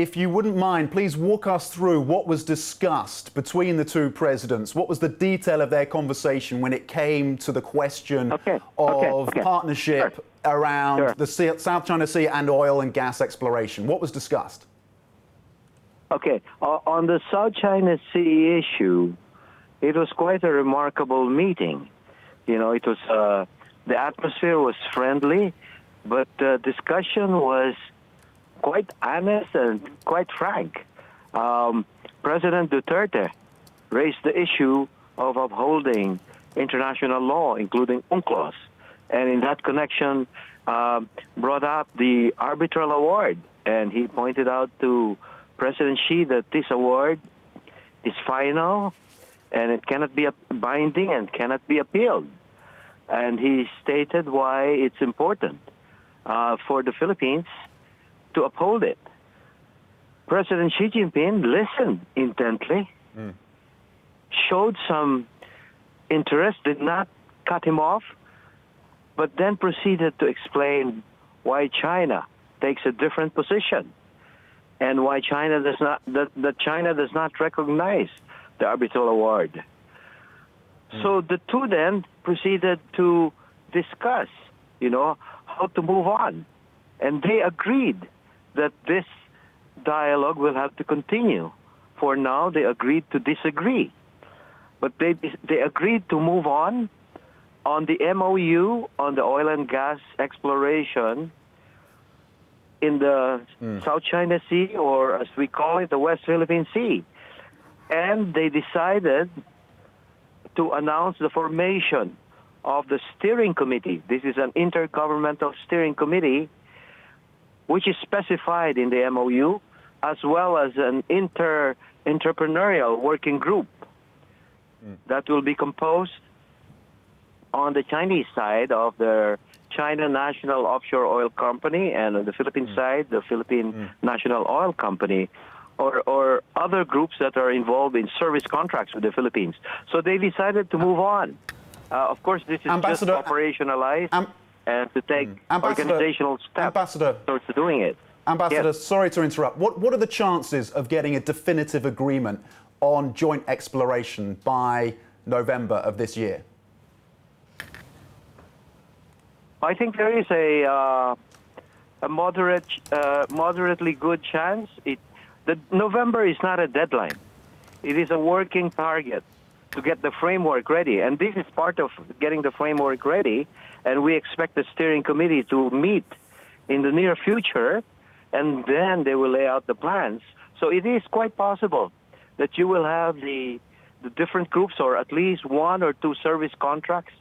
If you wouldn't mind, please walk us through what was discussed between the two presidents. What was the detail of their conversation when it came to the question of partnership around the South China Sea and oil and gas exploration? What was discussed? Okay, on the South China Sea issue, it was quite a remarkable meeting. You know, it was the atmosphere was friendly, but the discussion was quite honest and quite frank. President Duterte raised the issue of upholding international law, including UNCLOS, and in that connection brought up the arbitral award. And he pointed out to President Xi that this award is final and it cannot be binding and cannot be appealed. And he stated why it's important for the Philippines to uphold it. President Xi Jinping listened intently, showed some interest, did not cut him off, but then proceeded to explain why China takes a different position and why China does not that China does not recognize the arbitral award. So the two then proceeded to discuss, how to move on, and they agreed that this dialogue will have to continue. For now, they agreed to disagree. But they agreed to move on the MOU on the oil and gas exploration in the South China Sea, or as we call it, the West Philippine Sea. And they decided to announce the formation of the steering committee. This is an intergovernmental steering committee which is specified in the MOU, as well as an entrepreneurial working group that will be composed on the Chinese side of the China National Offshore Oil Company, and on the Philippine side, the Philippine National Oil Company, or other groups that are involved in service contracts with the Philippines. So they decided to move on. Of course, this is just operationalized and to take organizational steps towards doing it. Ambassador, sorry to interrupt. What are the chances of getting a definitive agreement on joint exploration by November of this year? I think there is a moderately good chance. The November is not a deadline. It is a working target to get the framework ready. And this is part of getting the framework ready. And we expect the steering committee to meet in the near future, and then they will lay out the plans. So it is quite possible that you will have the different groups, or at least one or two service contracts.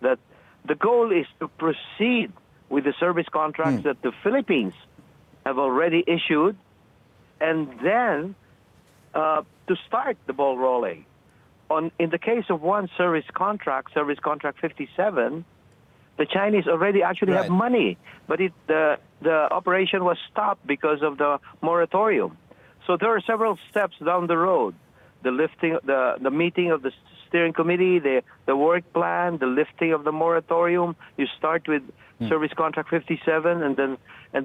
That the goal is to proceed with the service contracts that the Philippines have already issued, and then to start the ball rolling. In the case of one service contract 57, the Chinese already actually have money, but the operation was stopped because of the moratorium. So there are several steps down the road: the lifting, the meeting of the steering committee, the work plan, the lifting of the moratorium. You start with service contract 57, and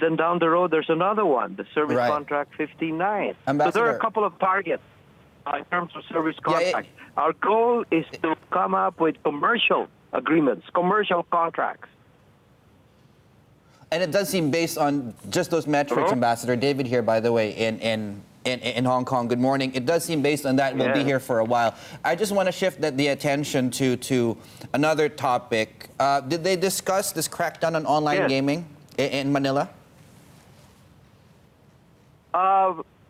then down the road there's another one, the service contract 59. Ambassador, so there are a couple of targets in terms of service contracts. Our goal is to come up with commercial agreements, commercial contracts. And it does seem, based on just those metrics, Ambassador David here, by the way, in Hong Kong. Good morning. It does seem, based on that, we'll be here for a while. I just want to shift the attention to another topic. Did they discuss this crackdown on online gaming in Manila?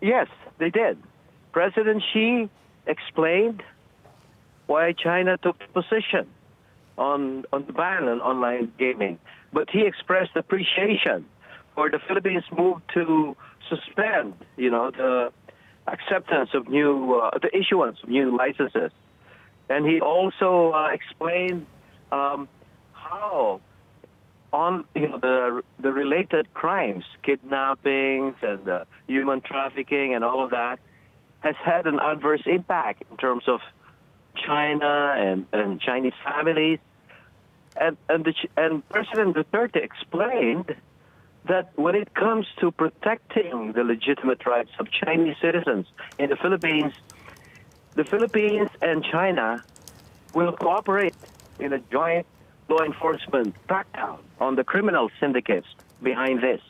Yes, they did. President Xi explained why China took the position on the ban on online gaming, but he expressed appreciation for the Philippines' move to suspend, the acceptance of the issuance of new licenses, and he also explained how on the related crimes, kidnappings and human trafficking and all of that, has had an adverse impact in terms of China and Chinese families. And President Duterte explained that when it comes to protecting the legitimate rights of Chinese citizens in the Philippines and China will cooperate in a joint law enforcement crackdown on the criminal syndicates behind this.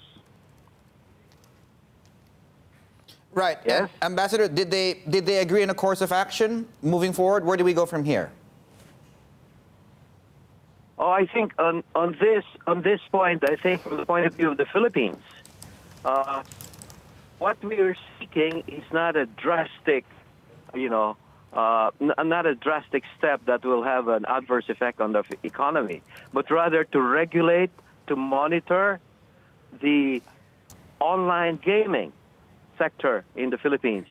Right. Yes? Ambassador, did they agree on a course of action moving forward? Where do we go from here? Oh, I think on this point, I think from the point of view of the Philippines, what we are seeking is not a drastic, not a drastic step that will have an adverse effect on the economy, but rather to regulate, to monitor the online gaming sector in the Philippines.